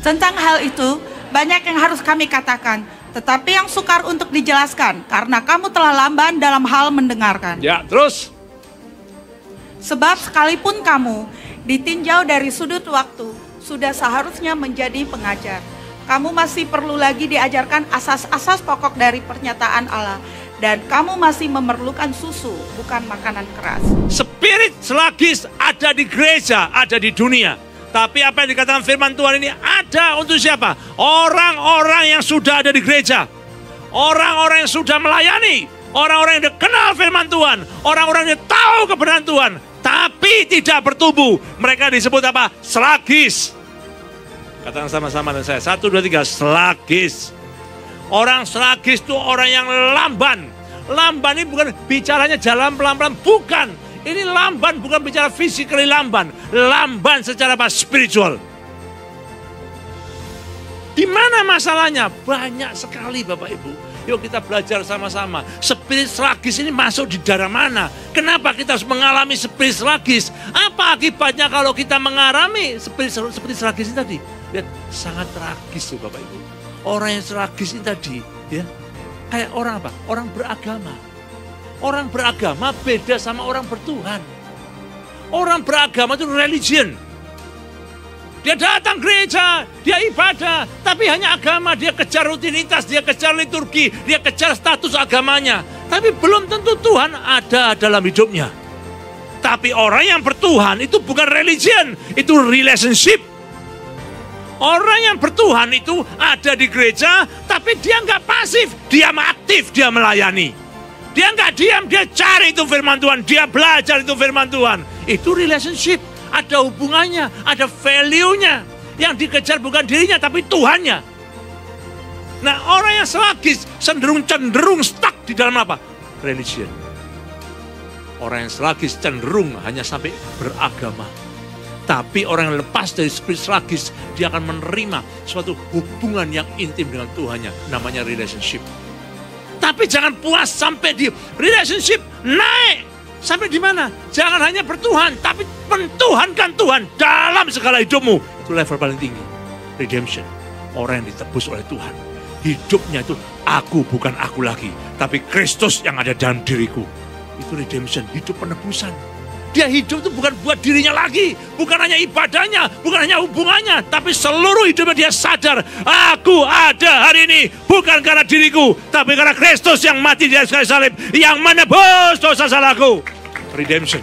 Tentang hal itu, banyak yang harus kami katakan, tetapi yang sukar untuk dijelaskan, karena kamu telah lamban dalam hal mendengarkan. Ya, terus? Sebab sekalipun kamu ditinjau dari sudut waktu, sudah seharusnya menjadi pengajar. Kamu masih perlu lagi diajarkan asas-asas pokok dari pernyataan Allah. Dan kamu masih memerlukan susu, bukan makanan keras. Spirit selagis ada di gereja, ada di dunia. Tapi apa yang dikatakan firman Tuhan ini ada untuk siapa? Orang-orang yang sudah ada di gereja. Orang-orang yang sudah melayani. Orang-orang yang kenal firman Tuhan. Orang-orang yang tahu kebenaran Tuhan. Tapi tidak bertumbuh. Mereka disebut apa? Selagis. Katakan sama-sama dengan saya. 1, 2, 3. Selagis. Orang selagis itu orang yang lamban. Lamban ini bukan bicaranya jalan pelan-pelan. Bukan. Ini lamban bukan bicara physically lamban. Lamban secara apa? Spiritual. Di mana masalahnya? Banyak sekali Bapak Ibu. Yuk kita belajar sama-sama. Spirit selagis ini masuk di daerah mana? Kenapa kita harus mengalami spirit selagis? Apa akibatnya kalau kita mengalami spirit selagis ini tadi? Lihat, sangat tragis tuh Bapak Ibu. Orang yang selagis ini tadi, ya, kayak orang apa? Orang beragama. Orang beragama beda sama orang bertuhan. Orang beragama itu religion. Dia datang gereja, dia ibadah, tapi hanya agama. Dia kejar rutinitas, dia kejar liturgi, dia kejar status agamanya. Tapi belum tentu Tuhan ada dalam hidupnya. Tapi orang yang bertuhan itu bukan religion, itu relationship. Orang yang bertuhan itu ada di gereja, tapi dia nggak pasif, dia aktif, dia melayani. Dia nggak diam, dia cari itu firman Tuhan, dia belajar itu firman Tuhan. Itu relationship, ada hubungannya, ada value-nya. Yang dikejar bukan dirinya, tapi Tuhannya. Nah, orang yang selagis cenderung stuck di dalam apa? Religion. Orang yang selagis cenderung hanya sampai beragama. Tapi orang yang lepas dari spirit selagis, dia akan menerima suatu hubungan yang intim dengan Tuhannya. Namanya relationship. Tapi jangan puas sampai di relationship, naik. Sampai di mana? Jangan hanya bertuhan, tapi mentuhankan Tuhan dalam segala hidupmu. Itu level paling tinggi. Redemption. Orang yang ditebus oleh Tuhan. Hidupnya itu, aku bukan aku lagi, tapi Kristus yang ada dalam diriku. Itu redemption, hidup penebusan. Dia hidup itu bukan buat dirinya lagi. Bukan hanya ibadahnya, bukan hanya hubungannya. Tapi seluruh hidupnya dia sadar. Aku ada hari ini bukan karena diriku. Tapi karena Kristus yang mati di atas kayu salib. Yang menebus dosa salahku. Redemption.